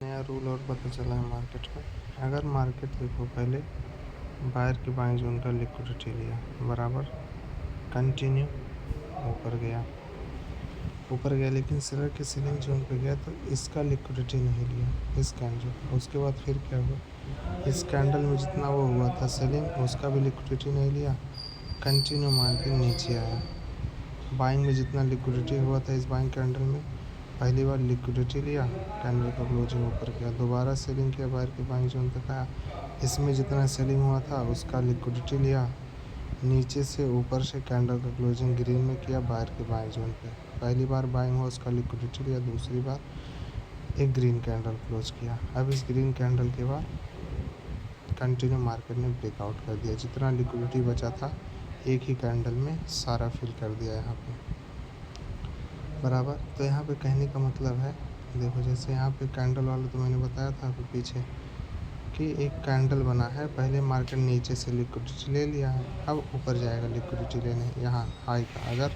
नया रूल और पता चला है मार्केट में। अगर मार्केट देखो पहले बायर की बाइंग जोन का लिक्विडिटी लिया, बराबर कंटिन्यू ऊपर गया लेकिन सेलर के सेलिंग जोन पे गया तो इसका लिक्विडिटी नहीं लिया इस कैंडल। उसके बाद फिर क्या हुआ, इस कैंडल में जितना वो हुआ था सेलिंग उसका भी लिक्विडिटी नहीं लिया, कंटिन्यू मार के नीचे आया। बाइंग में जितना लिक्विडिटी हुआ था इस बाइंग कैंडल में, पहली बार लिक्विडिटी लिया, कैंडल का क्लोजिंग ऊपर किया, दोबारा सेलिंग किया, बायर की बाइंग जोन तक आया, इसमें जितना सेलिंग हुआ था उसका लिक्विडिटी लिया, नीचे से ऊपर से कैंडल का क्लोजिंग ग्रीन में किया बायर की बाइंग जोन पे। पहली बार बाइंग हुआ उसका लिक्विडिटी लिया, दूसरी बार एक ग्रीन कैंडल क्लोज किया। अब इस ग्रीन कैंडल के बाद कंटिन्यू मार्केट ने ब्रेकआउट कर दिया, जितना लिक्विडिटी बचा था एक ही कैंडल में सारा फिल कर दिया यहाँ पे, बराबर। तो यहाँ पे कहने का मतलब है, देखो जैसे यहाँ पे कैंडल वाला तो मैंने बताया था अभी पीछे कि एक कैंडल बना है, पहले मार्केट नीचे से लिक्विडिटी ले लिया है, अब ऊपर जाएगा लिक्विडिटी लेने यहाँ हाई का। अगर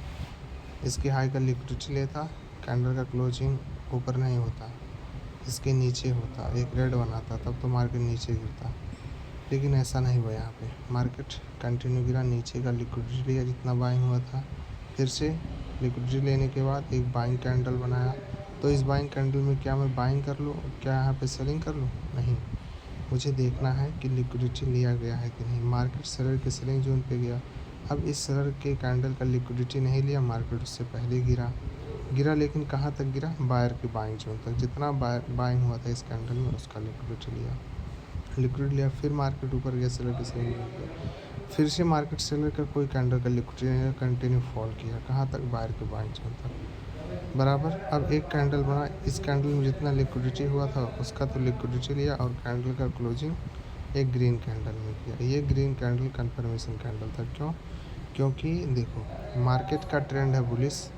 इसके हाई का लिक्विडिटी लेता, कैंडल का क्लोजिंग ऊपर नहीं होता, इसके नीचे होता, एक रेड बनाता, तब तो मार्केट नीचे गिरता, लेकिन ऐसा नहीं हुआ। यहाँ पे मार्केट कंटिन्यू गिरा, नीचे का लिक्विडिटी लिया जितना बाइंग हुआ था, फिर से लिक्विडिटी लेने के बाद एक बाइंग कैंडल बनाया। तो इस बाइंग कैंडल में क्या मैं बाइंग कर लूँ, क्या यहाँ पे सेलिंग कर लूँ? नहीं, मुझे देखना है कि लिक्विडिटी लिया गया है कि नहीं। मार्केट सेलर के सेलिंग जोन पे गया, अब इस सेलर के कैंडल का लिक्विडिटी नहीं लिया, मार्केट उससे पहले गिरा लेकिन कहाँ तक गिरा, बायर की बाइंग जोन तक। जितना बाइंग हुआ था इस कैंडल में उसका लिक्विडिटी लिया, फिर मार्केट ऊपर गया सेलर के सेलिंग जोन पे, फिर से मार्केट सेलर का कोई कैंडल का लिक्विडिटी नहीं, कंटिन्यू फॉल किया, कहाँ तक, बायर के बाइंग जोन तक, बराबर। अब एक कैंडल बना, इस कैंडल में जितना लिक्विडिटी हुआ था उसका तो लिक्विडिटी लिया और कैंडल का क्लोजिंग एक ग्रीन कैंडल में किया। ये ग्रीन कैंडल कंफर्मेशन कैंडल था। क्योंकि देखो मार्केट का ट्रेंड है बुलिश,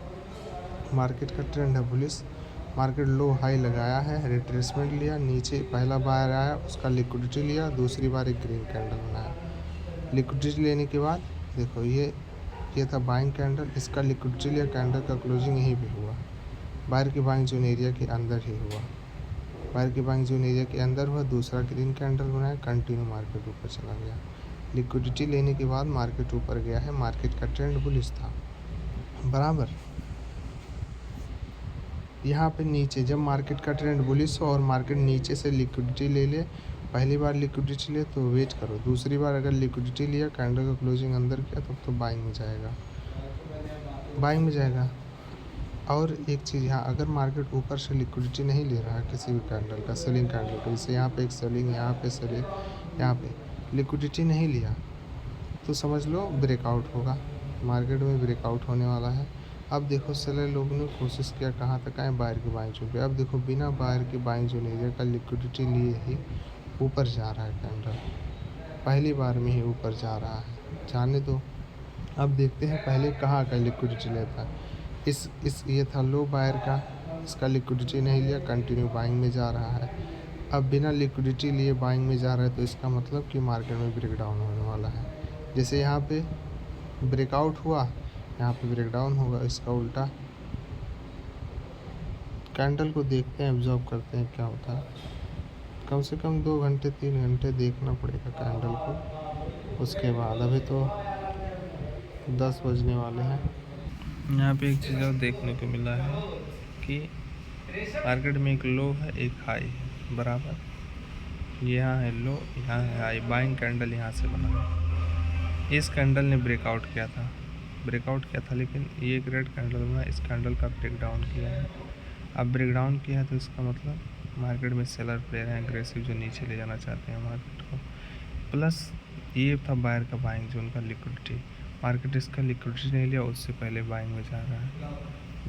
मार्केट लो हाई लगाया है, रिट्रेसमेंट लिया, नीचे पहला बार आया, उसका लिक्विडिटी लिया, दूसरी बार एक ग्रीन कैंडल बनाया। लिक्विडिटी लेने के बाद देखो ये था बाइंग कैंडल, इसका लिक्विडिटी लिया, कैंडल का क्लोजिंग यहीं पे हुआ, बायर की बाइंग जोन एरिया के अंदर ही हुआ, बायर की बाइंग जोन एरिया के अंदर हुआ, दूसरा ग्रीन कैंडल बनाया, कंटिन्यू मार्केट ऊपर चला गया। लिक्विडिटी लेने के बाद मार्केट ऊपर गया है, मार्केट का ट्रेंड बुलिश था, बराबर। यहाँ पे नीचे जब मार्केट का ट्रेंड बुलिश हो और मार्केट नीचे से लिक्विडिटी ले, पहली बार लिक्विडिटी ले तो वेट करो, दूसरी बार अगर लिक्विडिटी लिया, कैंडल का क्लोजिंग अंदर किया, तब तो बाइंग में जाएगा। और एक चीज़ यहाँ, अगर मार्केट ऊपर से लिक्विडिटी नहीं ले रहा है किसी भी कैंडल का, सेलिंग कैंडल का, जैसे यहाँ पे एक सेलिंग, यहाँ पे सेलिंग, यहाँ पे लिक्विडिटी नहीं लिया, तो समझ लो ब्रेकआउट होगा, मार्केट में ब्रेकआउट होने वाला है। अब देखो सेलर लोगों ने कोशिश किया कहाँ तक आए, बायर की बाइंग जोन पे। अब देखो बिना बायर की बाइंग जोन एरिया का लिक्विडिटी लिए ही ऊपर जा रहा है कैंडल, पहली बार में ही ऊपर जा रहा है, जाने दो। अब देखते हैं पहले कहाँ का लिक्विडिटी लेता है। ये था लो बायर का, इसका लिक्विडिटी नहीं लिया, कंटिन्यू बाइंग में जा रहा है। अब बिना लिक्विडिटी लिए बाइंग में जा रहा है, तो इसका मतलब कि मार्केट में ब्रेकडाउन होने वाला है। जैसे यहाँ पे ब्रेकआउट हुआ, यहाँ पे ब्रेकडाउन होगा, इसका उल्टा। कैंडल को देखते हैं, ऑब्जर्व करते हैं क्या होता है। कम से कम 2 घंटे 3 घंटे देखना पड़ेगा कैंडल को, उसके बाद। अभी तो 10 बजने वाले हैं। यहाँ पे एक चीज़ और देखने को मिला है कि मार्केट में एक लो है, एक हाई है, बराबर। यहाँ है लो, यहाँ है हाई, बाइंग कैंडल यहाँ से बना है। इस कैंडल ने ब्रेकआउट किया था, लेकिन ये एक रेड कैंडल बना, इस कैंडल का ब्रेकडाउन किया है। अब ब्रेकडाउन किया है तो इसका मतलब मार्केट में सेलर प्लेयर हैं एग्रेसिव, जो नीचे ले जाना चाहते हैं मार्केट को। प्लस ये था बायर का बाइंग जोन का लिक्विडिटी, मार्केट इसका लिक्विडिटी नहीं लिया, उससे पहले बाइंग में जा रहा है।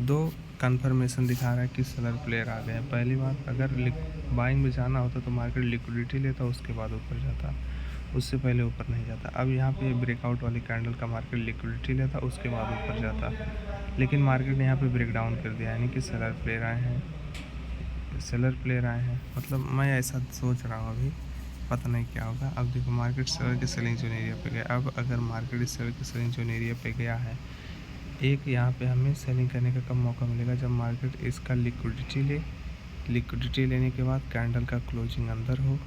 2 कन्फर्मेशन दिखा रहा है कि सेलर प्लेयर आ गए हैं। पहली बार अगर बाइंग में जाना होता तो मार्केट लिक्विडिटी लेता, उसके बाद ऊपर जाता, उससे पहले ऊपर नहीं जाता। अब यहाँ पे ब्रेकआउट वाली कैंडल का मार्केट लिक्विडिटी लेता, उसके बाद ऊपर जाता, लेकिन मार्केट ने यहाँ पे ब्रेकडाउन कर दिया, यानी कि सेलर प्लेयर आए हैं। मतलब मैं ऐसा सोच रहा हूँ, अभी पता नहीं क्या होगा। अब देखो मार्केट सेलर के सेलिंग जोन एरिया पे गया। अब अगर मार्केट इस सेलर के सेलिंग जोन एरिया पे गया है, एक यहाँ पे हमें सेलिंग करने का कब मौका मिलेगा, जब मार्केट इसका लिक्विडिटी ले लिक्विडिटी लेने के बाद कैंडल का क्लोजिंग अंदर हो,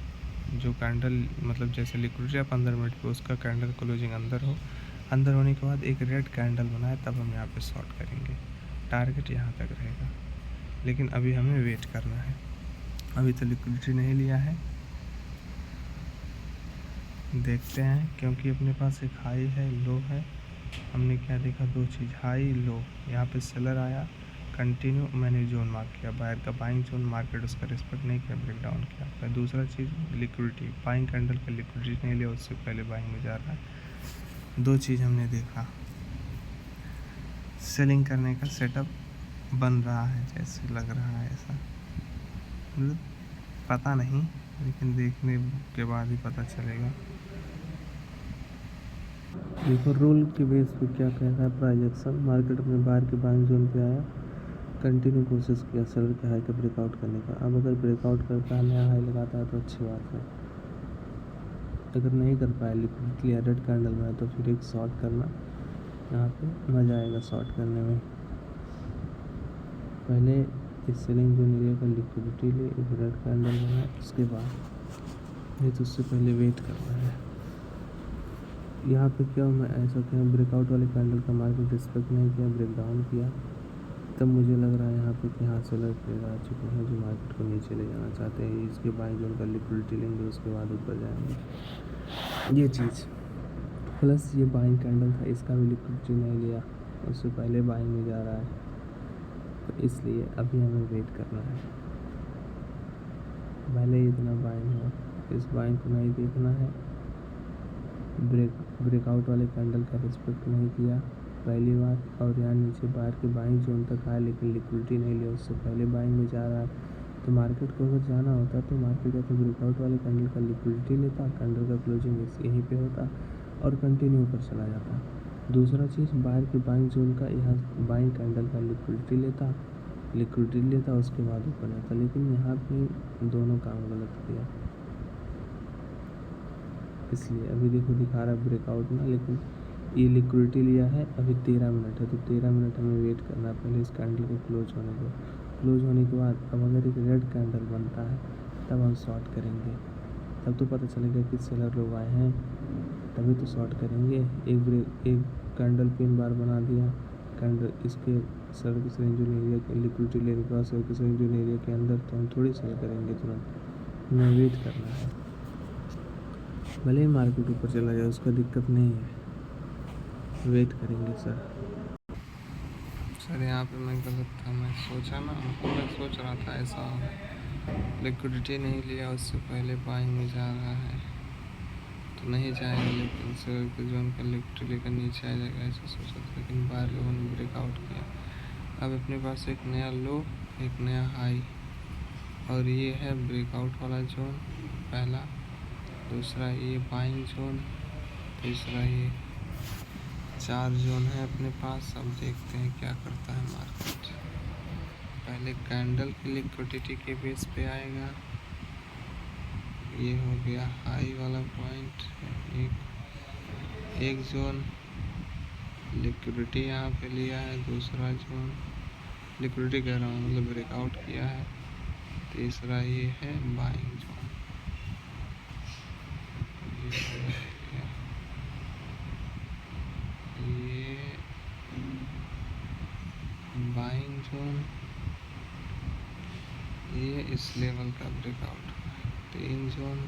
जो कैंडल मतलब जैसे लिक्विडिटी है 15 मिनट पे, उसका कैंडल क्लोजिंग अंदर हो। अंदर होने के बाद एक रेड कैंडल बनाए, तब हम यहाँ पे शॉर्ट करेंगे। टारगेट यहाँ तक रहेगा, लेकिन अभी हमें वेट करना है। अभी तो लिक्विडिटी नहीं लिया है, देखते हैं, क्योंकि अपने पास एक हाई है, लो है। हमने क्या देखा, दो चीज़, हाई लो। यहाँ पे सेलर आया कंटिन्यू, मैंने जोन मार्क किया, बायर का बाइंग जोन, मार्केट उसका रिस्पेक्ट नहीं किया, ब्रेक डाउन किया। फिर दूसरा चीज़ लिक्विडिटी, बाइंग कैंडल का लिक्विडिटी नहीं लिया, उससे पहले बाइंग में जा रहा है। दो चीज़ हमने देखा, सेलिंग करने का सेटअप बन रहा है, जैसे लग रहा है ऐसा, मतलब पता नहीं, लेकिन देखने के बाद ही पता चलेगा। देखो रोल के बेस पे क्या कह रहा है, प्राइजेक्शन मार्केट में बाहर के बाइंग जोन पे आया, कंटिन्यू कोशिश किया सेलर के हाई का ब्रेकआउट करने का। अब अगर ब्रेकआउट करता है, नया हाई लगाता है तो अच्छी बात है। अगर नहीं कर पाया, लिक्विडिटी लिया, रेड कैंडल में है, तो फिर एक शॉर्ट करना, यहाँ पे मज़ा आएगा शॉर्ट करने में। पहले इस सेलिंग जोन एरिया का लिक्विडिटी ले, एक रेड कैंडल बनाए, उसके बाद नहीं तो उससे पहले वेट करना है। यहाँ पे क्या मैं ऐसा क्या ब्रेकआउट वाले कैंडल का मार्केट रिस्पेक्ट नहीं किया, ब्रेक डाउन किया, तब मुझे लग रहा है यहाँ पे कि हाँ सेलर प्लेयर आ चुके हैं जो मार्केट को नीचे ले जाना चाहते हैं। इसके बाइंग जोन का लिक्विडिटी लेंगे, उसके बाद ऊपर जाएंगे, ये चीज़। प्लस ये बाइंग कैंडल था, इसका भी लिक्विडिटी नहीं लिया, उससे पहले बाइंग में जा रहा है, तो इसलिए अभी हमें वेट करना है। पहले ही इतना बाइंग हो, इस बाइंग को नहीं देखना है। ब्रेकआउट वाले कैंडल का रिस्पेक्ट नहीं किया पहली बार, और यहाँ नीचे बाहर के बाइंग जोन तक आया, लेकिन लिक्विडिटी नहीं लिया, उससे पहले बाइंग में जा रहा है। तो मार्केट को अगर जाना होता तो मार्केट या तो ब्रेकआउट वाले कैंडल का लिक्विडिटी लेता, कैंडल का क्लोजिंग यहीं पे होता और कंटिन्यू ऊपर चला जाता। दूसरा चीज़, बाहर के बाइंग जोन का यहाँ बाइंग कैंडल का लिक्विडिटी लेता, उसके बाद ऊपर जाता, लेकिन यहाँ पे दोनों काम गलत किया। इसलिए अभी देखो दिखा रहा है ब्रेकआउट में, लेकिन ये लिक्विडिटी लिया है। अभी 13 मिनट है, तो 13 मिनट हमें वेट करना है पहले इस कैंडल को क्लोज होने को। क्लोज होने के बाद अब अगर एक रेड कैंडल बनता है, तब हम शॉर्ट करेंगे। तब तो पता चलेगा कि सेलर लोग आए हैं, तभी तो शॉर्ट करेंगे। एक कैंडल पिन बार बना दिया, कैंडल इसके सर्विसिंग जोन एरिया के लिक्विडिटी लेने के बाद सर्विसिंग जोन एरिया के अंदर, तो हम थोड़ी सेल करेंगे तुरंत, हमें वेट करना है। भले ही मार्केट ऊपर चला जाए, उसका दिक्कत नहीं है, वेट करेंगे सर यहाँ पे मैं गलत था, मैं सोच रहा था ऐसा लिक्विडिटी नहीं लिया, उससे पहले बाइंग में जा रहा है तो नहीं जाएगा, लेकिन सेलर के जोन का लिक्विडिटी लेकर नीचे आ जाएगा, ऐसा सोचा था। लेकिन बाहर लोगों ने ब्रेकआउट किया। अब अपने पास एक नया लो, एक नया हाई, और ये है ब्रेकआउट वाला जोन पहला, दूसरा ये बाइंग जोन, तीसरा ये 4 जोन है अपने पास। अब देखते हैं क्या करता है मार्केट। पहले कैंडल की लिक्विडिटी के बेस पे आएगा, ये हो गया हाई वाला पॉइंट, एक जोन लिक्विडिटी यहाँ पे लिया है, दूसरा जोन लिक्विडिटी कह रहा हूँ मतलब ब्रेकआउट किया है, तीसरा ये है बाइंग जोन, ये बाइंग जोन, ये इस लेवल का ब्रेकआउट, 3 जोन,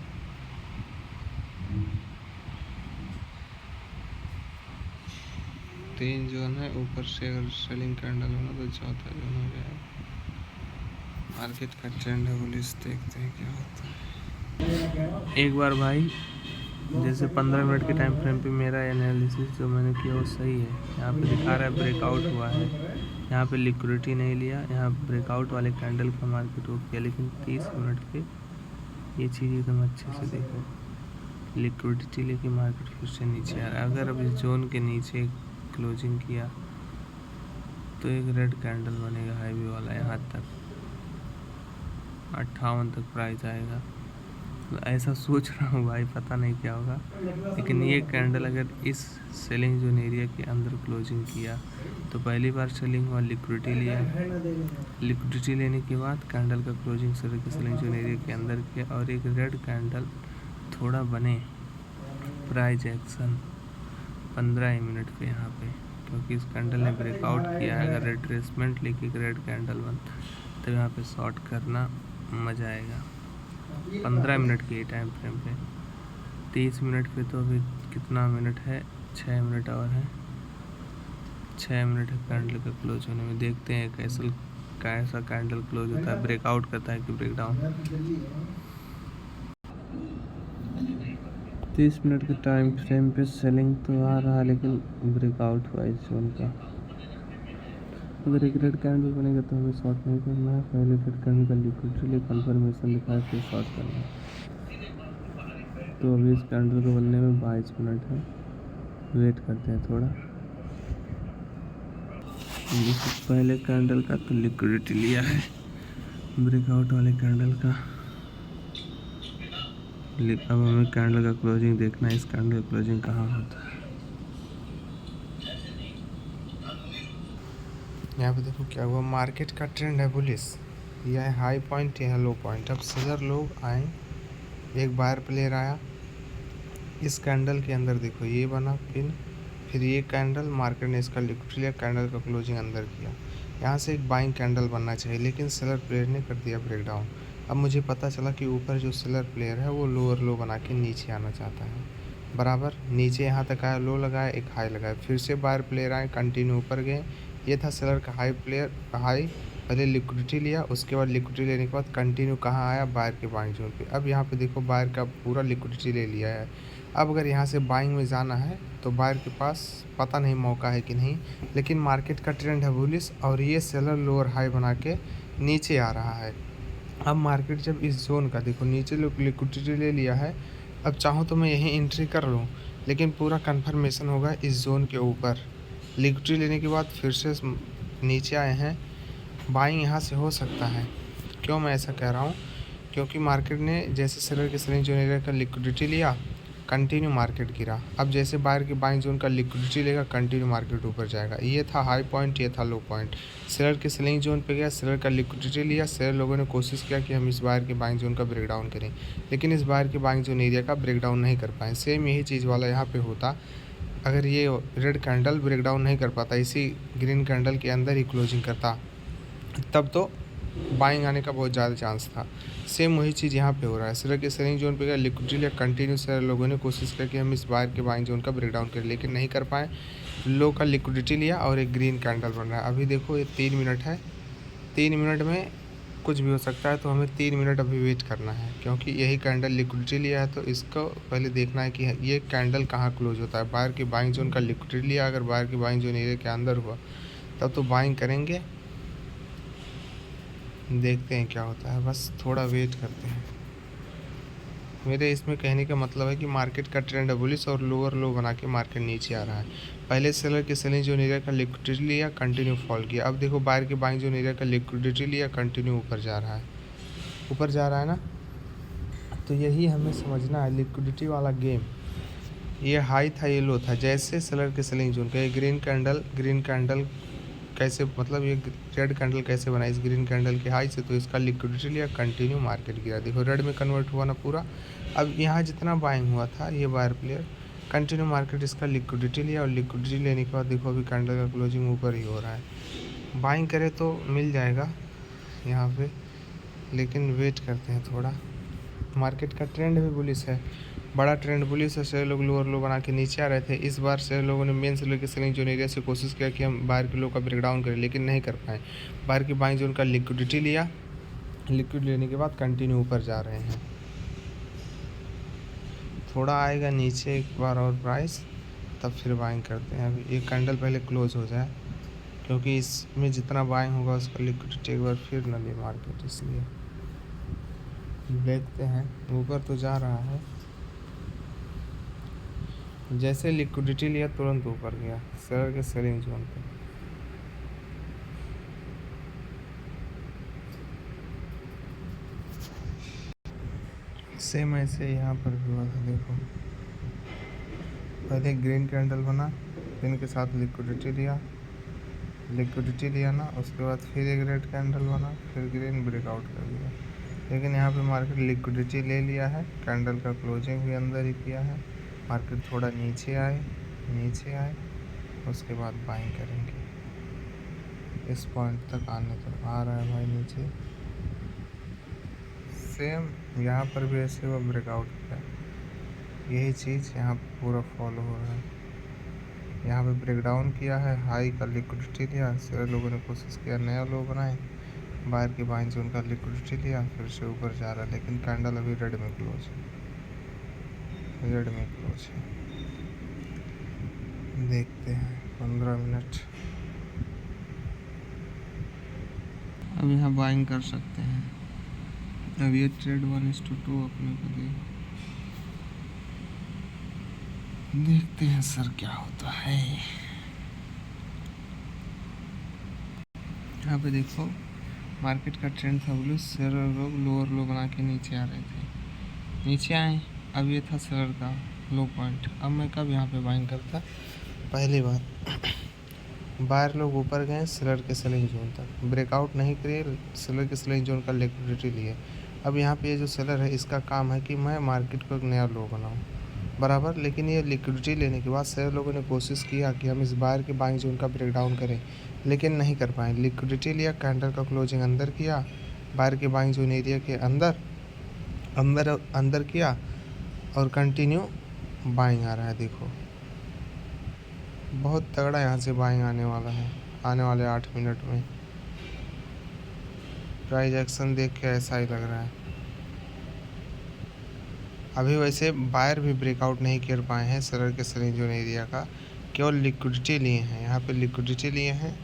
है। ऊपर से अगर सेलिंग कैंडल होना तो चौथा जोन हो जाएगा। मार्केट का ट्रेंड है बुलिश, देखते हैं क्या होता है। एक बार भाई जैसे 15 मिनट के टाइम फ्रेम पे मेरा एनालिसिस जो मैंने किया वो सही है। यहाँ पे दिखा रहा है ब्रेकआउट हुआ है, यहाँ पे लिक्विडिटी नहीं लिया, यहाँ ब्रेकआउट वाले कैंडल का मार्केट हो गया, लेकिन 30 मिनट पे ये चीज़ एकदम अच्छे से देखो, लिक्विडिटी लेके मार्केट फिर से नीचे आ रहा है। अगर अब इस जोन के नीचे क्लोजिंग किया तो एक रेड कैंडल बनेगा हाईवे वाला, यहाँ तक 58 तक प्राइस आएगा, ऐसा सोच रहा हूँ भाई, पता नहीं क्या होगा। लेकिन ये कैंडल अगर इस सेलिंग जोन एरिया के अंदर क्लोजिंग किया तो पहली बार सेलिंग हुआ, लिक्विडिटी लिया। लिक्विडिटी लेने के बाद कैंडल का क्लोजिंग सेलिंग जोन एरिया के अंदर किया और एक रेड कैंडल थोड़ा बने प्राइस एक्शन 15 मिनट पे यहाँ पे, क्योंकि इस कैंडल ने ब्रेकआउट किया है। अगर रिट्रेसमेंट लेके एक रेड कैंडल बन तो यहाँ पे शॉर्ट करना मज़ा आएगा। 15 मिनट के टाइम फ्रेम पे, 30 मिनट पे तो अभी कितना मिनट है, 6 मिनट और है। 6 मिनट है कैंडल का क्लोज होने में। देखते हैं कैसा कैंडल क्लोज होता है, ब्रेकआउट करता है कि ब्रेकडाउन। 30 मिनट के टाइम फ्रेम पे सेलिंग तो आ रहा है, लेकिन ब्रेकआउट हुआ इस जोन का। अगर एक रेड कैंडल बनेगा तो हमें शॉर्ट नहीं करना है, पहले रेड कैंडल का लिक्विडिटी कंफर्मेशन दिखाया फिर शॉर्ट करना है। तो अभी इस कैंडल को बनने में 22 मिनट है, वेट करते हैं थोड़ा। पहले कैंडल का तो लिक्विडिटी लिया है, ब्रेकआउट वाले कैंडल का। अब हमें कैंडल का क्लोजिंग देखना है, इस कैंडल का क्लोजिंग कहाँ होता है। यहाँ पे देखो क्या हुआ, मार्केट का ट्रेंड है बुलिश। यह है हाई पॉइंट, यह है लो पॉइंट। अब सेलर लोग आए, एक बायर प्लेयर आया इस कैंडल के अंदर, देखो ये बना पिन, फिर ये कैंडल मार्केट ने इसका लिक्विडिटी लिया, कैंडल का क्लोजिंग अंदर किया। यहाँ से एक बाइंग कैंडल बनना चाहिए, लेकिन सेलर प्लेयर ने कर दिया ब्रेकडाउन। अब मुझे पता चला कि ऊपर जो सेलर प्लेयर है वो लोअर लो बना के नीचे आना चाहता है। बराबर नीचे यहाँ तक आया, लो लगाया, एक हाई लगाया, फिर से बायर प्लेयर आए, कंटिन्यू ऊपर गए। ये था सेलर का हाई, पहले लिक्विडिटी लिया, उसके बाद लिक्विडिटी लेने के बाद कंटिन्यू कहाँ आया, बायर के बाइंग जोन पे। अब यहाँ पे देखो बायर का पूरा लिक्विडिटी ले लिया है। अब अगर यहाँ से बाइंग में जाना है तो बायर के पास पता नहीं मौका है कि नहीं, लेकिन मार्केट का ट्रेंड है बुलिश और ये सेलर लोअर हाई बना के नीचे आ रहा है। अब मार्केट जब इस जोन का देखो नीचे लिक्विडिटी ले लिया है, अब चाहूँ तो मैं यहीं एंट्री कर लूँ, लेकिन पूरा कन्फर्मेशन होगा इस जोन के ऊपर। लिक्विडिटी लेने के बाद फिर से नीचे आए हैं, बाइंग यहाँ से हो सकता है। क्यों मैं ऐसा कह रहा हूँ, क्योंकि मार्केट ने जैसे सेलर के सेलिंग जोन एरिया का लिक्विडिटी लिया, कंटिन्यू मार्केट गिरा। अब जैसे बायर के बाइंग जोन का लिक्विडिटी लेगा, कंटिन्यू मार्केट ऊपर जाएगा। ये था हाई पॉइंट, ये था लो पॉइंट। सेलर के सेलिंग जोन पे गया, सेलर का लिक्विडिटी लिया, सेलर लोगों ने कोशिश किया कि हम इस बायर के बाइंग जोन का ब्रेकडाउन करें, लेकिन इस बायर के बाइंग जोन एरिया का ब्रेकडाउन नहीं कर पाए। सेम यही चीज़ वाला यहाँ पे होता, अगर ये रेड कैंडल ब्रेकडाउन नहीं कर पाता, इसी ग्रीन कैंडल के अंदर ही क्लोजिंग करता, तब तो बाइंग आने का बहुत ज़्यादा चांस था। सेम वही चीज़ यहाँ पे हो रहा है। सेलर के सेलिंग जोन पे गया, लिक्विडिटी लिया, कंटिन्यू सेलर लोगों ने कोशिश की कि हम इस बायर के बाइंग जोन का ब्रेकडाउन करें, लेकिन नहीं कर पाए। लो का लिक्विडिटी लिया और एक ग्रीन कैंडल बन रहा है। अभी देखो ये 3 मिनट है, 3 मिनट में कुछ भी हो सकता है, तो हमें 3 मिनट अभी वेट करना है, क्योंकि यही कैंडल लिक्विडिटी लिया है। तो इसको पहले देखना है कि ये कैंडल कहाँ क्लोज होता है। बायर की बाइंग जोन का लिक्विडिटी लिया, अगर बायर की बाइंग जोन एरिया के अंदर हुआ तब तो बाइंग करेंगे, देखते हैं क्या होता है, बस थोड़ा वेट करते हैं। मेरे इसमें कहने का मतलब है कि मार्केट का ट्रेंड है बुलिश और लोअर लो बना के मार्केट नीचे आ रहा है। पहले सेलर के सेलिंग जोन एरिया का लिक्विडिटी लिया, कंटिन्यू फॉल किया। अब देखो बायर के बाइंग जोन एरिया का लिक्विडिटी लिया, कंटिन्यू ऊपर जा रहा है, ऊपर जा रहा है ना। तो यही हमें समझना है, लिक्विडिटी वाला गेम। ये हाई था, ये लो था। जैसे सेलर के सेलिंग जोन का ये ग्रीन कैंडल कैसे, मतलब ये रेड कैंडल कैसे बना इस ग्रीन कैंडल के हाई से, तो इसका लिक्विडिटी लिया, कंटिन्यू मार्केट गिरा। देखो रेड में कन्वर्ट हुआ ना पूरा। अब यहाँ जितना बाइंग हुआ था, ये बायर प्लेयर कंटिन्यू मार्केट इसका लिक्विडिटी लिया, और लिक्विडिटी लेने के बाद देखो अभी कैंडल का क्लोजिंग ऊपर ही हो रहा है। बाइंग करे तो मिल जाएगा यहाँ पे, लेकिन वेट करते हैं थोड़ा। मार्केट का ट्रेंड भी बुलिश है, बड़ा ट्रेंड बुलिश है। शेयर लोग लोअर लो बना के नीचे आ रहे थे। इस बार शेयर लोगों ने मेन सेलर के सेलिंग जोन एरिया से कोशिश किया कि हम बाहर के लो का ब्रेकडाउन करें, लेकिन नहीं कर पाए। बाहर की बाइंग जोन का लिक्विडिटी लिया, लिक्विड लेने के बाद कंटिन्यू ऊपर जा रहे हैं। थोड़ा आएगा नीचे एक बार और प्राइस, तब फिर बाइंग करते हैं। अभी एक कैंडल पहले क्लोज हो जाए, क्योंकि इसमें जितना बाइंग होगा उसका लिक्विडिटी एक बार फिर न ले मार्केट, इसलिए देखते हैं। ऊपर तो जा रहा है, जैसे लिक्विडिटी लिया तुरंत ऊपर गया शेयर के सेलिंग जोन पे। सेम ऐसे यहाँ पर भी हुआ था। देखो पहले ग्रीन कैंडल बना, फिर इनके साथ लिक्विडिटी लिया ना, उसके बाद फिर एक रेड कैंडल बना, फिर ग्रीन ब्रेकआउट कर दिया। लेकिन यहाँ पे मार्केट लिक्विडिटी ले लिया है, कैंडल का क्लोजिंग भी अंदर ही किया है। मार्केट थोड़ा नीचे आए, उसके बाद बाइंग करेंगे। इस पॉइंट तक आने तक आ रहा है भाई नीचे। सेम यहाँ पर भी ऐसे हुआ, ब्रेकआउट किया। यही चीज़ यहाँ पूरा फॉलो हो रहा है। यहाँ पे ब्रेक डाउन किया है, हाई का लिक्विडिटी लिया, सारे लोगों ने कोशिश किया नया लो बनाए, बाहर के बाइंग जोन का लिक्विडिटी लिया, फिर से ऊपर जा रहा है। लेकिन कैंडल अभी रेड में क्लोज है। देखते हैं 15 मिनट। अब यहाँ बाइंग कर सकते हैं। अब ये ट्रेड 1:2 अपने को देखते हैं सर क्या होता है। यहाँ पे देखो मार्केट का ट्रेंड था ब्लू, सेलर लोग लोअर लो बना के नीचे आ रहे थे, नीचे आए। अब ये था सेलर का लो पॉइंट। अब मैं कब यहाँ पे बाइंग करता, पहली बार बाहर लोग ऊपर गए सेलर के सेलिंग जोन तक, ब्रेकआउट नहीं किए, सेलर के सेलिंग जोन का लिक्विडिटी लिए। अब यहाँ पे ये जो सेलर है इसका काम है कि मैं मार्केट को एक नया लो बनाऊँ बराबर। लेकिन ये लिक्विडिटी लेने के बाद सेलर लोगों ने कोशिश किया कि हम इस बाहर के बाइंग जोन का ब्रेक डाउन करें, लेकिन नहीं कर पाए। लिक्विडिटी लिया, कैंडल का क्लोजिंग अंदर किया, बाहर के बाइंग जोन एरिया के अंदर किया, और कंटिन्यू बाइंग आ रहा है। देखो बहुत तगड़ा यहाँ से बाइंग आने वाला है, आने वाले 8 मिनट में। प्राइस एक्शन देख के ऐसा ही लग रहा है। अभी वैसे बायर भी ब्रेकआउट नहीं कर पाए हैं सेलर के सेलिंग जोन एरिया का, केवल लिक्विडिटी लिए हैं। यहाँ पे लिक्विडिटी लिए हैं।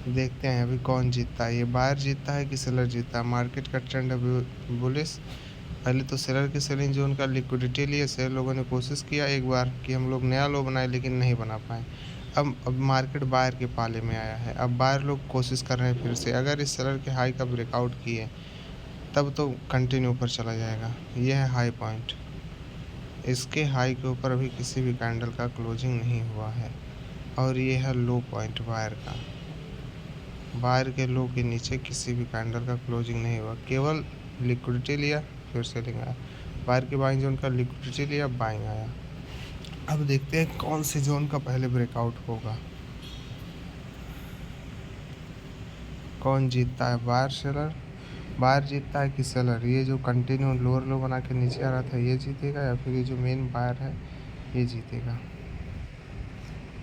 देखते हैं अभी कौन जीतता है, ये बायर जीतता है कि सेलर जीतता है। मार्केट का ट्रेंड अभी बुलिश। पहले तो सेलर के सेलिंग जोन का लिक्विडिटी लिए, सेलर लोगों ने कोशिश किया एक बार कि हम लोग नया लो बनाए, लेकिन नहीं बना पाए। अब मार्केट बायर के पाले में आया है। अब बायर लोग कोशिश कर रहे हैं फिर से, अगर इस सेलर के हाई का ब्रेकआउट किए तब तो कंटिन्यू ऊपर चला जाएगा। ये है हाई पॉइंट, इसके हाई के ऊपर अभी किसी भी कैंडल का क्लोजिंग नहीं हुआ है। और ये है लो पॉइंट बायर का, बायर के लो के नीचे किसी भी कैंडल का क्लोजिंग नहीं हुआ, केवल लिक्विडिटी लिया फिर सेलिंग आया। बायर के बाइंग जोन का लिक्विडिटी लिया, बाइंग आया। अब देखते हैं कौन से जोन का पहले ब्रेकआउट होगा, कौन जीतता है, बायर सेलर, बायर जीतता है कि सेलर। ये जो कंटिन्यू लोअर लो बना के नीचे आ रहा था ये जीतेगा, या फिर ये जो मेन बायर है ये जीतेगा।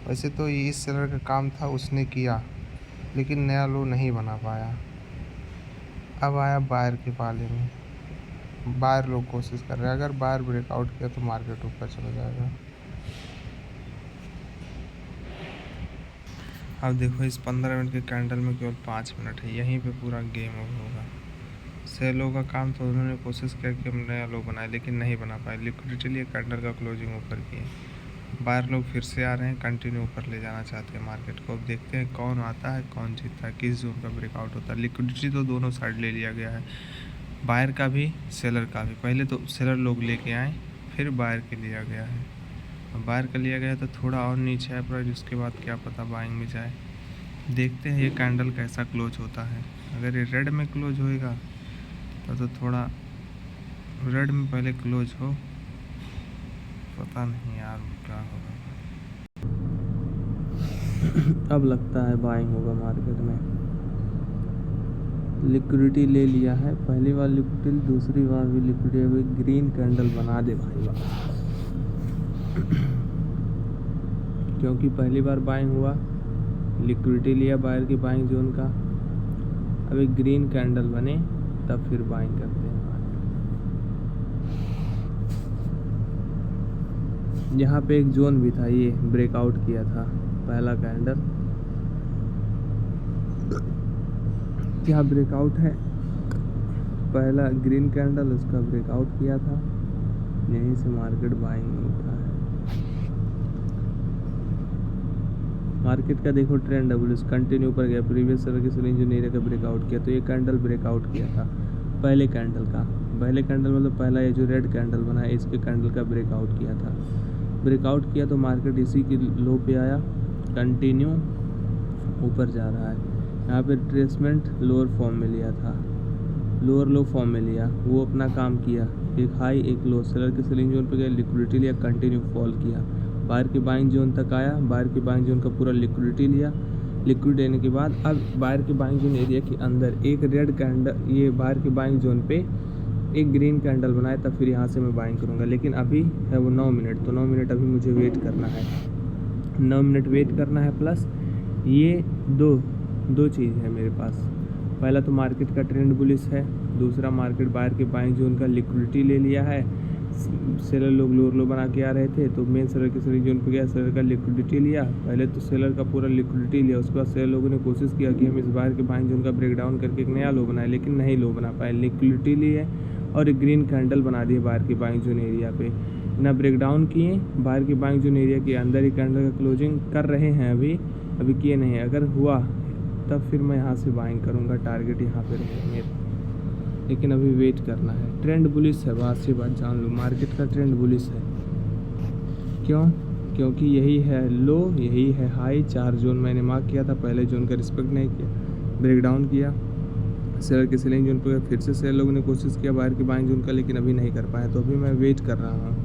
वैसे तो ये इस सेलर का काम था, उसने किया, लेकिन नया लो नहीं बना पाया। अब आया बायर के पाले में, बायर लोग कोशिश कर रहे हैं। अगर बायर ब्रेकआउट किया तो मार्केट ऊपर चला जाएगा। अब देखो इस 15 मिनट के कैंडल में केवल 5 मिनट है, यहीं पे पूरा गेम ओवर होगा। सेलों का काम तो उन्होंने कोशिश किया कि हम नया लो बनाए, लेकिन नहीं बना पाए। लिक्विडिटी लिए, कैंडल का क्लोजिंग ऊपर किए। बाहर लोग फिर से आ रहे हैं, कंटिन्यू ऊपर ले जाना चाहते हैं मार्केट को। अब देखते हैं कौन आता है, कौन जीतता है, किस जोन का ब्रेकआउट होता है। लिक्विडिटी तो दोनों साइड ले लिया गया है, बायर का भी सेलर का भी। पहले तो सेलर लोग लेके आए, फिर बायर के लिया गया है। अब बायर का लिया गया तो थोड़ा और नीचे है प्राइस, उसके बाद क्या पता बाइंग में जाए। देखते हैं ये कैंडल कैसा क्लोज होता है। अगर ये रेड में क्लोज होएगा तो थोड़ा रेड में पहले क्लोज हो, पता नहीं यार क्या होगा। अब लगता है बाइंग होगा मार्केट में। लिक्विडिटी ले लिया है, पहली बार लिक्विडिटी, दूसरी बार भी लिक्विडिटी। अभी ग्रीन कैंडल बना दे भाई बात, क्योंकि पहली बार बाइंग हुआ, लिक्विडिटी लिया बाहर की बाइंग जोन का। अभी ग्रीन कैंडल बने तब फिर बाइंग करते हैं। यहाँ पे एक जोन भी था, ये ब्रेकआउट किया था पहला कैंडल। क्या ब्रेकआउट है, पहला ग्रीन कैंडल उसका ब्रेकआउट किया था, यहीं से मार्केट बाइंग नहीं उठा है। मार्केट का देखो ट्रेंड है, कंटिन्यू ऊपर गया, प्रीवियस सेलर के सेलिंग जोन एरिया का ब्रेकआउट किया, तो ये कैंडल ब्रेकआउट किया था। पहले कैंडल मतलब पहला ये जो रेड कैंडल बना है इसके कैंडल का ब्रेकआउट किया तो मार्केट इसी की लो पे आया, कंटिन्यू ऊपर जा रहा है। यहाँ पे ट्रेसमेंट लोअर फॉर्म में लिया था, लोअर लो फॉर्म में लिया, वो अपना काम किया, एक हाई एक लो, सेलर के सेलिंग जोन पे गया, लिक्विडिटी लिया, कंटिन्यू फॉल किया, बाहर के बाइंग जोन तक आया, बाहर के बाइंग जोन का पूरा लिक्विडिटी लिया। लिक्विड लेने के बाद अब बाहर के बाइंग जोन एरिया के अंदर एक रेड कैंडल, ये बाहर के बाइंग जोन पे एक ग्रीन कैंडल बनाए, तब फिर यहाँ से मैं बाइंग करूँगा। लेकिन अभी है वो 9 मिनट, तो 9 मिनट अभी मुझे वेट करना है, 9 मिनट वेट करना है। प्लस ये दो चीज़ है मेरे पास, पहला तो मार्केट का ट्रेंड बुलिश है, दूसरा मार्केट बाहर के बाइंग जोन का लिक्विडिटी ले लिया है। सेलर लोग लोअर लो बना के आ रहे थे, तो मेन सेलर के सेलिंग जोन पे गया, सेलर का लिक्विडिटी लिया। पहले तो सेलर का पूरा लिक्विडिटी लिया, उसके बाद सेलर लोगों ने कोशिश किया कि हम इस बाहर के बाइंग जोन का ब्रेक डाउन करके एक नया लो बनाए, लेकिन नहीं लो बना पाए। लिक्विडिटी लिए और एक ग्रीन कैंडल बना दिए बाहर के बाइंग जोन एरिया पे, ना ब्रेक डाउन किए, बाहर के बाइंग जोन एरिया के अंदर ही कैंडल का क्लोजिंग कर रहे हैं। अभी किए नहीं है, अगर हुआ तब फिर मैं यहाँ से बाइंग करूँगा, टारगेट यहाँ पे रहेगा मेरा। लेकिन अभी वेट करना है। ट्रेंड बुलिश है, बात से बात जान लो, मार्केट का ट्रेंड बुलिश है। क्योंकि यही है लो, यही है हाई, 4 जोन मैंने मार्क किया था, पहले जोन का रिस्पेक्ट नहीं किया, ब्रेक डाउन किया, सेलर के सेलिंग जोन पर फिर से सेलर लोगों ने कोशिश किया बाहर के बाइंग जोन का, लेकिन अभी नहीं कर पाया। तो अभी मैं वेट कर रहा हूँ,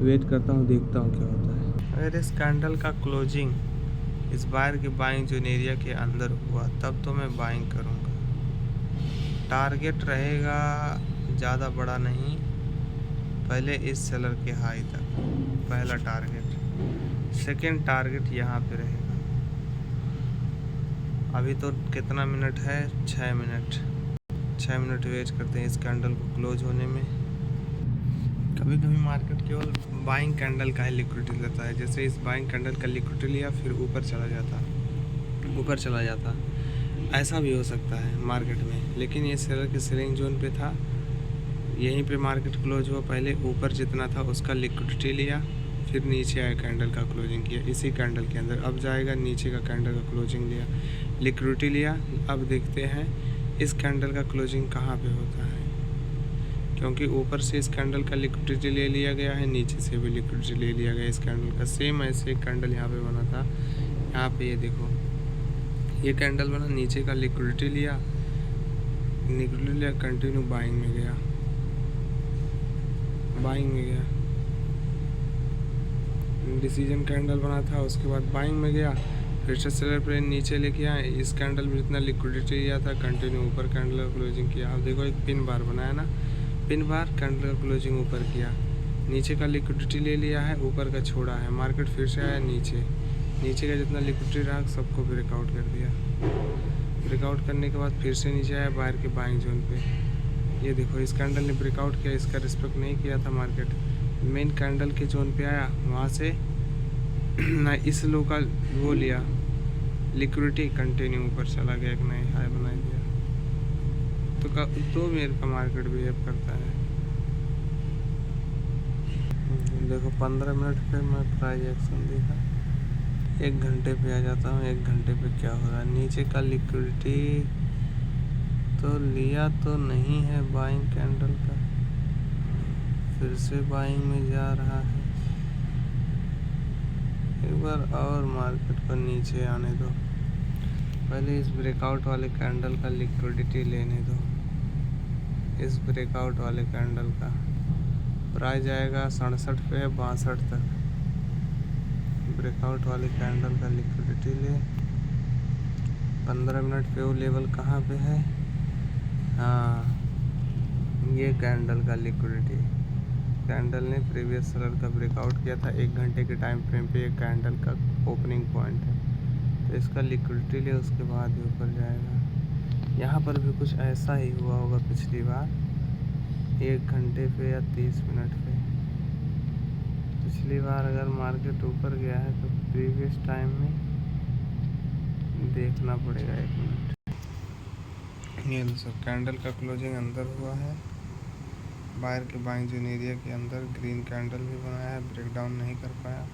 वेट करता हूँ, देखता हूँ क्या होता है। अगर इस कैंडल का क्लोजिंग इस बाहर के बाइंग जोन एरिया के अंदर हुआ तब तो मैं बाइंग करूँगा। टारगेट रहेगा ज़्यादा बड़ा नहीं, पहले इस सेलर के हाई तक पहला टारगेट, सेकंड टारगेट यहाँ पे रहेगा। अभी तो कितना मिनट है, 6 मिनट वेट करते हैं इस कैंडल को क्लोज होने में। कभी कभी मार्केट केवल बाइंग कैंडल का ही लिक्विडिटी लेता है, जैसे इस बाइंग कैंडल का लिक्विडिटी लिया फिर ऊपर चला जाता, ऐसा भी हो सकता है मार्केट में। लेकिन ये सेलर के सेलिंग जोन पे था, यहीं पे मार्केट क्लोज हुआ, पहले ऊपर जितना था उसका लिक्विडिटी लिया, फिर नीचे आया कैंडल का क्लोजिंग किया इसी कैंडल के अंदर, अब जाएगा नीचे का कैंडल का क्लोजिंग लिया, लिक्विडिटी लिया। अब देखते हैं इस कैंडल का क्लोजिंग कहाँ पे होता है, क्योंकि ऊपर से इस कैंडल का लिक्विडिटी ले लिया गया है, नीचे से भी लिक्विडिटी ले लिया गया इस कैंडल का। सेम ऐसे एक कैंडल यहाँ पे बना था, यहाँ पे ये देखो, ये कैंडल बना, नीचे का लिक्विडिटी लिया, कंटिन्यू बाइंग में गया, डिसीजन कैंडल बना था, उसके बाद बाइंग में गया, फिर से सेलर पे नीचे लेके आए, इस कैंडल में जितना लिक्विडिटी लिया था कंटिन्यू ऊपर कैंडल का क्लोजिंग किया। अब देखो एक पिन बार बनाया ना, पिन बार कैंडल का क्लोजिंग ऊपर किया, नीचे का लिक्विडिटी ले लिया है, ऊपर का छोड़ा है, मार्केट फिर से आया नीचे का जितना लिक्विडिटी रहा सबको ब्रेकआउट कर दिया। ब्रेकआउट करने के बाद फिर से नीचे आया बाहर के बाइंग जोन पे, ये देखो इस कैंडल ने ब्रेकआउट किया, इसका रिस्पेक्ट नहीं किया था मार्केट, मेन कैंडल के जोन पे आया, वहाँ से ना इस लो का वो लिया लिक्विडिटी, कंटिन्यू ऊपर चला गया, एक नए हाई बना दिया। तो मेरे का मार्केट बिहेव करता है। देखो 15 मिनट पे मैं प्राइस एक्शन देखा, 1 घंटे पे आ जाता हूँ, 1 घंटे पे क्या हो रहा है। नीचे का लिक्विडिटी तो लिया तो नहीं है बाइंग कैंडल का, फिर से बाइंग में जा रहा है। एक बार और मार्केट को नीचे आने दो, पहले इस ब्रेकआउट वाले कैंडल का लिक्विडिटी लेने दो, इस ब्रेकआउट वाले कैंडल का प्राइस आएगा 67 पे है 62 तक। ब्रेकआउट वाले कैंडल का लिक्विडिटी ले, 15 मिनट पे वो लेवल कहाँ पे है, हाँ ये कैंडल का लिक्विडिटी, कैंडल ने प्रीवियस सेलर का ब्रेकआउट किया था, 1 घंटे के टाइम फ्रेम पे एक कैंडल का ओपनिंग पॉइंट है, तो इसका लिक्विडिटी ले, उसके बाद ही ऊपर जाएगा। यहाँ पर भी कुछ ऐसा ही हुआ होगा पिछली बार, 1 घंटे पे या 30 मिनट पे। पिछली बार अगर मार्केट ऊपर गया है तो प्रीवियस टाइम में देखना पड़ेगा 1 मिनट। ये दोस्तों कैंडल का क्लोजिंग अंदर हुआ है, बाहर के बाइंग जोन एरिया के अंदर ग्रीन कैंडल भी बनाया है, ब्रेकडाउन नहीं कर पाया।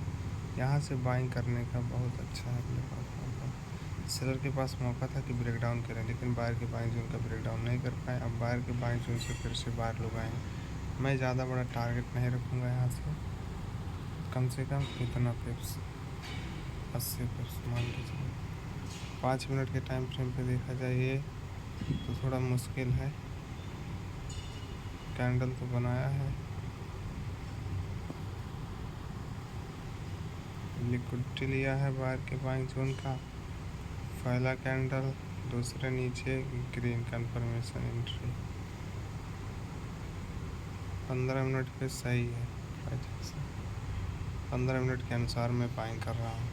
यहाँ से बाइंग करने का बहुत अच्छा है अपने पास मौका। सेलर के पास मौका था कि ब्रेक डाउन करें, लेकिन बायर के बाइंग जोन का ब्रेक डाउन नहीं कर पाए। अब बायर के बाइंग जोन से फिर से बाहर लोग आएंगे। मैं ज़्यादा बड़ा टारगेट नहीं रखूँगा, यहाँ से कम से कम इतना पिप्स 80 पिप्स मान के चलिए। 5 मिनट के टाइम फ्रेम पे देखा जाए ये तो थोड़ा मुश्किल है। कैंडल तो बनाया है, लिक्विडिटी लिया है बाहर के बाइंग जोन का। पहला कैंडल, दूसरे नीचे ग्रीन कंफर्मेशन एंट्री। 15 मिनट पे सही है। 15 मिनट के अनुसार मैं बाइंग कर रहा हूँ।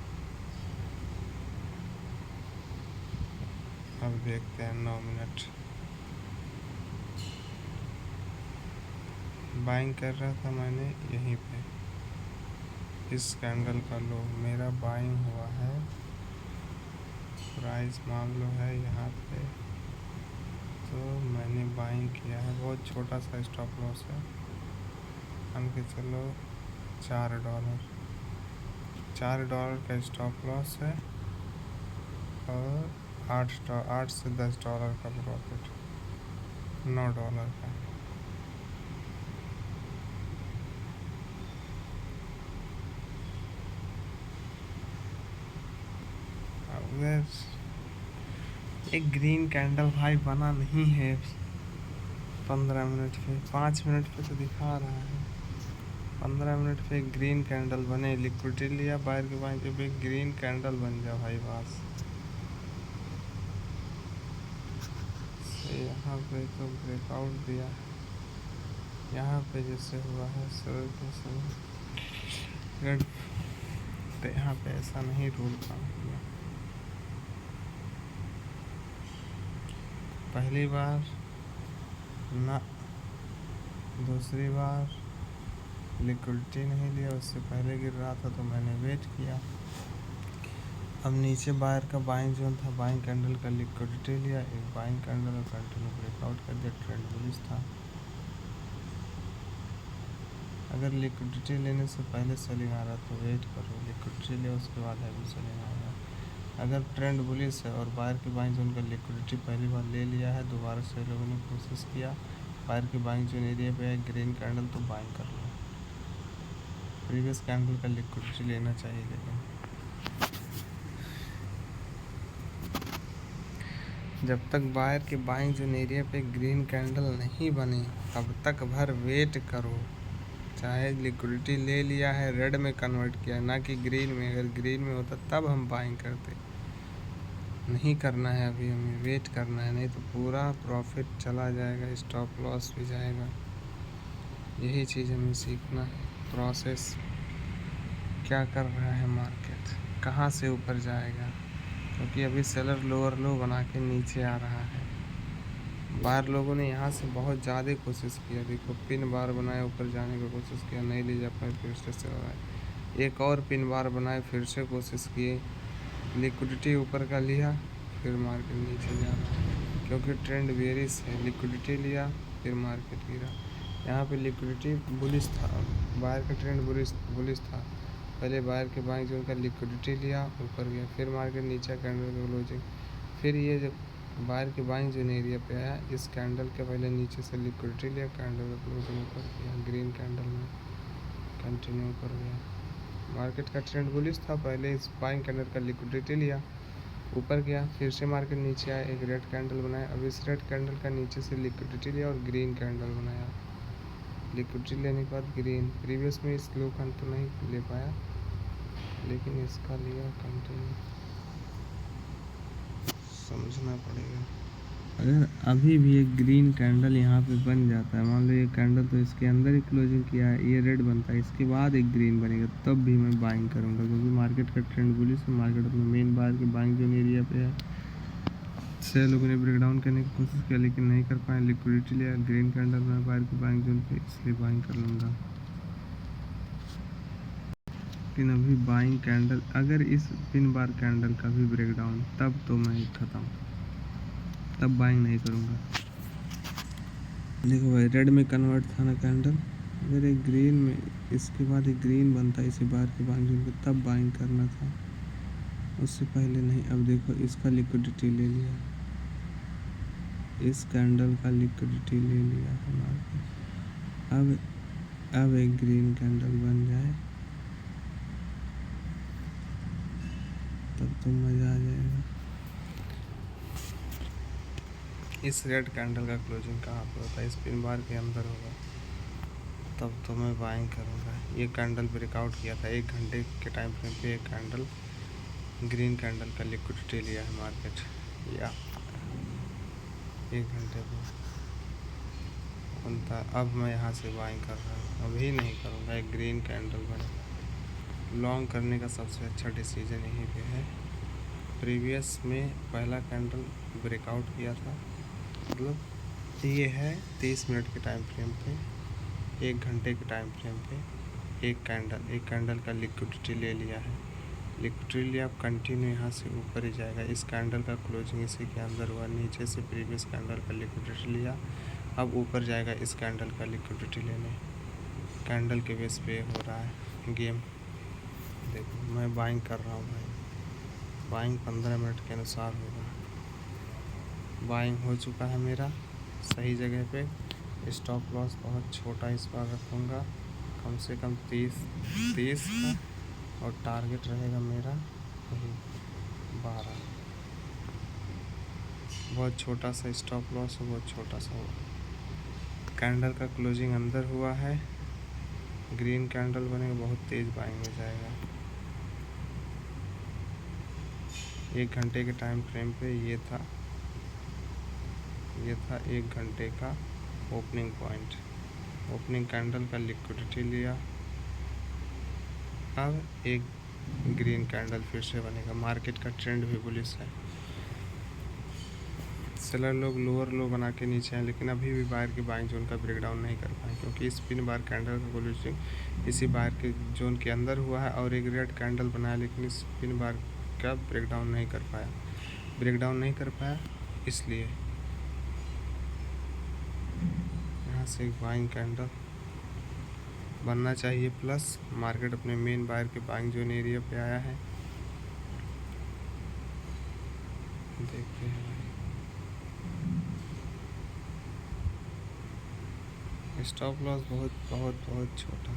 अब देखते हैं 9 मिनट। बाइंग कर रहा था मैंने यहीं पे, इस कैंडल का लो मेरा बाइंग हुआ है। प्राइस मान लो है यहाँ पे, तो मैंने बाइंग किया है। बहुत छोटा सा स्टॉप लॉस है, मान के चलो $4। $4 का स्टॉप लॉस है और 8 से $10 का प्रॉफिट, $9 का। एक ग्रीन कैंडल भाई बना नहीं है 15 मिनट पे। 5 मिनट पे तो दिखा रहा है, 15 मिनट पे एक ग्रीन कैंडल बने। लिक्विडिटी लिया बाहर के बाइंग पे, एक ग्रीन कैंडल बन जाए भाई बस। यहाँ पे तो ब्रेकआउट दिया है, यहाँ पे जैसे हुआ है सर के समय तो यहाँ पे ऐसा नहीं रूल काम किया। पहली बार ना, दूसरी बार लिक्विडिटी नहीं लिया, उससे पहले गिर रहा था तो मैंने वेट किया। अब नीचे बायर का बाइंग जोन था, बाइंग कैंडल का लिक्विडिटी लिया, एक बाइंग कैंडल और कंटिन्यू ब्रेकआउट कर दिया। ट्रेंड बुलिश था। अगर लिक्विडिटी लेने से पहले सेलिंग आ रहा तो वेट करो, लिक्विडिटी ले उसके बाद हैवी सेलिंग आएगा। अगर ट्रेंड बुलिश है और बायर की बाइंग जोन का लिक्विडिटी पहली बार ले लिया है, दोबारा से लोगों ने कोशिश किया, बायर की बाइंग जोन एरिया पे है ग्रीन कैंडल, तो बाइंग कर लो। प्रीवियस कैंडल का लिक्विडिटी लेना चाहिए, लेकिन जब तक बायर के बाइंग जोन एरिया पे ग्रीन कैंडल नहीं बनी तब तक भर वेट करो। चाहे लिक्विडिटी ले लिया है, रेड में कन्वर्ट किया, ना कि ग्रीन में। अगर ग्रीन में होता तब हम बाइंग करते। नहीं करना है, अभी हमें वेट करना है, नहीं तो पूरा प्रॉफिट चला जाएगा, स्टॉप लॉस भी जाएगा। यही चीज़ हमें सीखना है, प्रोसेस क्या कर रहा है मार्केट, कहाँ से ऊपर जाएगा। क्योंकि अभी सेलर लोअर लो बना के नीचे आ रहा है। बाहर लोगों ने यहाँ से बहुत ज़्यादा कोशिश किया, देखो पिन बार बनाए, ऊपर जाने की कोशिश किया, नहीं ले जा पाए, फिर से सेलर आए। एक और पिन बार बनाए, फिर से कोशिश किए, लिक्विडिटी ऊपर का लिया, फिर मार्केट नीचे जा रहा है। क्योंकि ट्रेंड बेरिश है, लिक्विडिटी लिया फिर मार्केट गिरा। यहाँ पे लिक्विडिटी बुलिश था, बाहर का ट्रेंड बुलिश था। पहले बायर के बाइंग जोन का लिक्विडिटी लिया, ऊपर गया, फिर मार्केट नीचे कैंडल का क्लोजिंग। फिर ये जब बायर के बाइंग जोन एरिया पे आया, इस कैंडल के पहले नीचे से लिक्विडिटी लिया, कैंडल का क्लोजिंग ऊपर गया, ग्रीन कैंडल में कंटिन्यू कर गया। मार्केट का ट्रेंड बुलिश था, पहले इस बाइंग कैंडल का लिक्विडिटी लिया, ऊपर गया, फिर से मार्केट नीचे आया, एक रेड कैंडल बनाया। अब इस रेड कैंडल का नीचे से लिक्विडिटी लिया और ग्रीन कैंडल बनाया। लिक्विडिटी लेने के बाद ग्रीन, प्रीवियस में इस लो तो नहीं ले पाया, लेकिन इसका लिया कंटिन्यू। समझना पड़ेगा। अगर अभी भी एक ग्रीन कैंडल यहाँ पे बन जाता है, मान लो ये कैंडल तो इसके अंदर ही क्लोजिंग किया है, ये रेड बनता है, इसके बाद एक ग्रीन बनेगा, तब भी मैं बाइंग करूँगा। क्योंकि मार्केट का ट्रेंड बुलिश है, मार्केट अपने मेन बायर के बाइंग जोन एरिया पे है। छह लोगों ने ब्रेक डाउन करने की कोशिश किया, लेकिन नहीं कर पाए। लिक्विडिटी लिया, ग्रीन कैंडल में बायर के बाइंग जोन पे, इसलिए बाइंग कर लूँगा। लेकिन अभी बाइंग कैंडल, अगर इस पिन बार कैंडल का भी ब्रेक डाउन, तब तो मैं ख़त्म, तब बाइंग नहीं करूँगा। देखो भाई, रेड में कन्वर्ट था ना कैंडल, अगर एक ग्रीन में इसके बाद एक ग्रीन बनता है इसी बार के बाइंग जोन पे, तब बाइंग करना था। उससे पहले नहीं। अब देखो इसका लिक्विडिटी ले लिया, इस कैंडल का लिक्विडिटी ले लिया है मार्केट। अब एक ग्रीन कैंडल बन जाए तब तो मज़ा आ जाएगा। इस रेड कैंडल का क्लोजिंग कहाँ पे होता है? स्पिन बार के अंदर होगा, तब तो मैं बाइंग करूँगा। ये कैंडल ब्रेकआउट किया था 1 घंटे के टाइम फ्रेम पे। एक कैंडल ग्रीन कैंडल का लिक्विडिटी लिया है मार्केट, या 1 घंटे पे बनता। अब मैं यहाँ से बाइंग कर रहा हूँ, अभी नहीं करूँगा। एक ग्रीन कैंडल बने, लॉन्ग करने का सबसे अच्छा डिसीजन यहीं पे है। प्रीवियस में पहला कैंडल ब्रेकआउट किया था, मतलब ये है 30 मिनट के टाइम फ्रेम पे, 1 घंटे के टाइम फ्रेम पे एक कैंडल का लिक्विडिटी ले लिया है। लिक्विडिटी लिया, अब कंटिन्यू यहाँ से ऊपर ही जाएगा। इस कैंडल का क्लोजिंग इसी के अंदर हुआ, नीचे से प्रीवियस कैंडल का लिक्विडिटी लिया, अब ऊपर जाएगा इस कैंडल का लिक्विडिटी लेने। कैंडल के बेस पे हो रहा है गेम। देखो मैं बाइंग कर रहा हूँ भाई, बाइंग 15 मिनट के अनुसार होगा। बाइंग हो चुका है मेरा सही जगह पे। स्टॉप लॉस बहुत छोटा इस बार रखूँगा, कम से कम 30 का, और टारगेट रहेगा मेरा वही 12। बहुत छोटा सा स्टॉप लॉस है, बहुत छोटा सा होगा। कैंडल का क्लोजिंग अंदर हुआ है, ग्रीन कैंडल बनेगा, बहुत तेज़ बाइंग हो जाएगा। 1 घंटे के टाइम फ्रेम पे ये था 1 घंटे का ओपनिंग पॉइंट। ओपनिंग कैंडल का लिक्विडिटी लिया, अब एक ग्रीन कैंडल फिर से बनेगा। मार्केट का ट्रेंड भी बुलिश है। सेलर लोग लोअर लो बना के नीचे हैं, लेकिन अभी भी बायर के बाइंग जोन का ब्रेकडाउन नहीं कर पाए, क्योंकि स्पिन बार कैंडल का क्लोजिंग इसी बायर के जोन के अंदर हुआ है और एक रेड कैंडल बनाया, लेकिन स्पिन बार का ब्रेकडाउन नहीं कर पाया। इसलिए यहाँ से एक बाइंग कैंडल बनना चाहिए, प्लस मार्केट अपने मेन बायर के बाइंग जोन एरिया पे आया है। देखते हैं भाई, स्टॉप लॉस बहुत बहुत बहुत छोटा,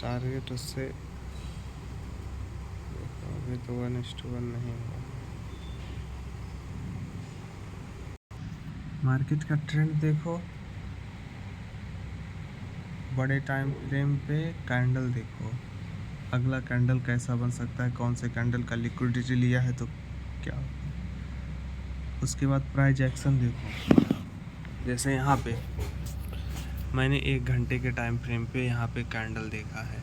टारगेट उससे देखो अभी तो 1:1 नहीं हुआ। मार्केट का ट्रेंड देखो, बड़े टाइम फ्रेम पे कैंडल देखो, अगला कैंडल कैसा बन सकता है, कौन से कैंडल का लिक्विडिटी लिया है तो क्या। उसके बाद प्राइस एक्शन देखो, जैसे यहाँ पे मैंने 1 घंटे के टाइम फ्रेम पे यहाँ पे कैंडल देखा है।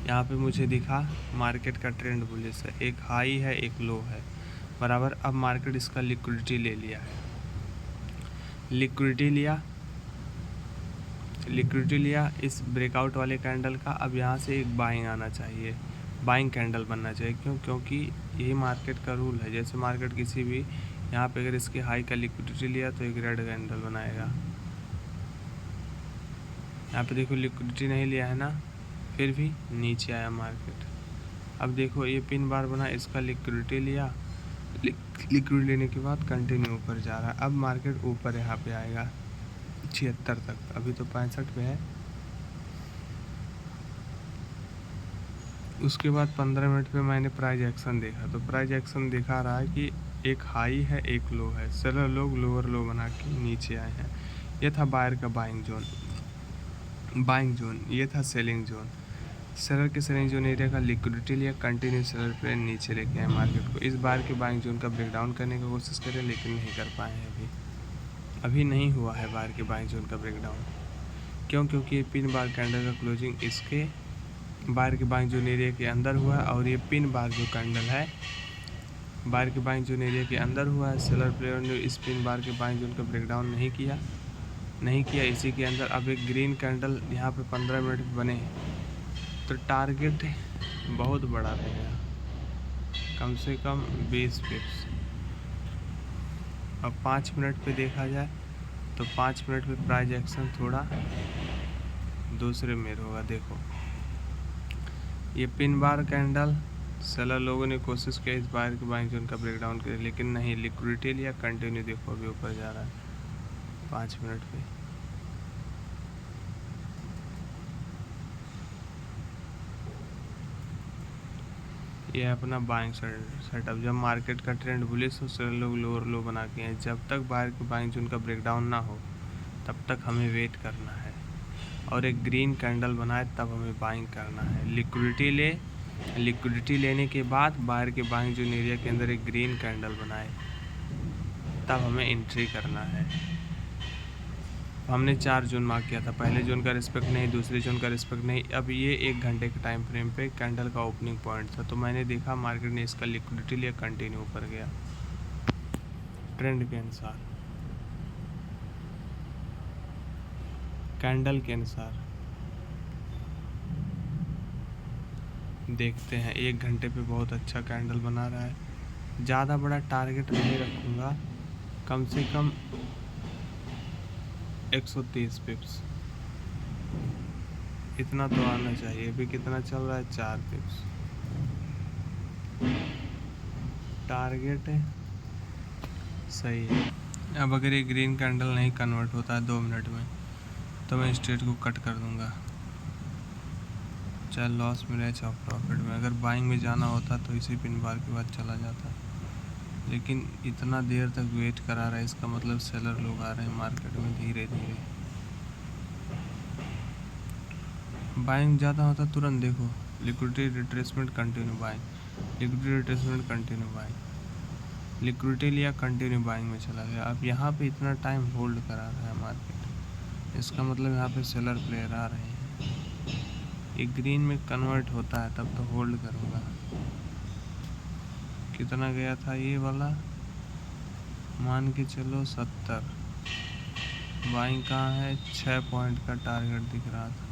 यहाँ पे मुझे दिखा मार्केट का ट्रेंड बुलिश है, एक हाई है एक लो है बराबर। अब मार्केट इसका लिक्विडिटी ले लिया है, लिक्विडिटी लिया इस ब्रेकआउट वाले कैंडल का। अब यहाँ से एक बाइंग आना चाहिए, बाइंग कैंडल बनना चाहिए। क्योंकि यही मार्केट का रूल है। जैसे मार्केट किसी भी यहाँ पे अगर इसके हाई का लिक्विडिटी लिया तो एक रेड कैंडल बनाएगा। यहाँ पे देखो लिक्विडिटी नहीं लिया है ना, फिर भी नीचे आया मार्केट। अब देखो ये पिन बार बना, इसका लिक्विडिटी लिया, लिक्विड लेने के बाद कंटिन्यू ऊपर जा रहा है। अब मार्केट ऊपर यहाँ पे आएगा 76 तक, अभी तो 65 पे है। उसके बाद 15 मिनट पे मैंने प्राइस एक्शन देखा, तो प्राइस एक्शन दिखा रहा है कि एक हाई है एक लो है। सेलर लोग लोअर लो बना के नीचे आए हैं। ये था बायर का बाइंग जोन, ये था सेलिंग जोन। सेलर के सेलिंग जोन एरिया का लिक्विडिटी लिया, कंटिन्यू सेलर पे नीचे लेके आए मार्केट को। इस बार के बाइंग जोन का ब्रेकडाउन करने की कोशिश करें, लेकिन नहीं कर पाए हैं। अभी नहीं हुआ है बाहर के बाइंग जोन का ब्रेकडाउन। क्योंकि ये पिन बार कैंडल का क्लोजिंग इसके बाहर के बाइंग जोन एरिया के अंदर हुआ है, और ये पिन बार जो कैंडल है बाहर के बाइंग जोन एरिया के अंदर हुआ है। सेलर प्लेयर ने इस पिन बार के बाइंग जोन का ब्रेकडाउन नहीं किया इसी के अंदर। अब एक ग्रीन कैंडल यहाँ पे 15 मिनट बने, तो टारगेट बहुत बड़ा रहेगा, कम से कम 20 पिप्स। अब 5 मिनट पे देखा जाए तो 5 मिनट पे प्राइस एक्शन थोड़ा दूसरे में होगा। देखो ये पिन बार कैंडल सेलर लोगों ने कोशिश की इस बार के बाइंग जोन का ब्रेकडाउन करे, लेकिन नहीं, लिक्विडिटी लिया, कंटिन्यू देखो अभी ऊपर जा रहा है 5 मिनट पे। ये है अपना बाइंग सेटअप। जब मार्केट का ट्रेंड बुलिश हो, सेलर लोग लोअर लो बना के हैं। जब तक बाहर के बाइंग जोन का ब्रेकडाउन ना हो तब तक हमें वेट करना है, और एक ग्रीन कैंडल बनाए तब हमें बाइंग करना है। लिक्विडिटी लेने के बाद बाहर के बाइंग जोन एरिया के अंदर एक ग्रीन कैंडल बनाए तब हमें एंट्री करना है। हमने 4 जोन मार्क किया था, पहले जोन का रिस्पेक्ट नहीं, दूसरे जोन का रिस्पेक्ट नहीं। अब ये 1 घंटे के टाइम फ्रेम पे कैंडल का ओपनिंग पॉइंट था, तो मैंने देखा मार्केट ने इसका लिक्विडिटी लिया, कंटिन्यू ऊपर गया ट्रेंड के अनुसार, कैंडल के अनुसार। देखते हैं 1 घंटे पे बहुत अच्छा कैंडल बना रहा है। ज़्यादा बड़ा टारगेट नहीं रखूँगा, कम से कम 130 पिप्स इतना तो आना चाहिए। अभी कितना चल रहा है, 4 पिप्स टारगेट है, सही है। अब अगर ये ग्रीन कैंडल नहीं कन्वर्ट होता है 2 मिनट में तो मैं स्ट्रेट को कट कर दूंगा, चाहे लॉस में रहे चाहे प्रॉफिट में। अगर बाइंग में जाना होता तो इसी पिन बार के बाद चला जाता, लेकिन इतना देर तक वेट करा रहा है, इसका मतलब सेलर लोग आ रहे हैं मार्केट में धीरे धीरे। बाइंग ज़्यादा होता तुरंत देखो, liquidity retracement continue buying, liquidity retracement continue buying, liquidity लिया, कंटिन्यू बाइंग में चला गया। अब यहाँ पे इतना टाइम होल्ड करा रहा है मार्केट, इसका मतलब यहाँ पे सेलर प्लेयर आ रहे हैं। एक ग्रीन में कन्वर्ट होता है तब तो होल्ड करूँगा। कितना गया था ये वाला, मान के चलो 70। बाइंग कहाँ है, 6 पॉइंट का टारगेट दिख रहा था।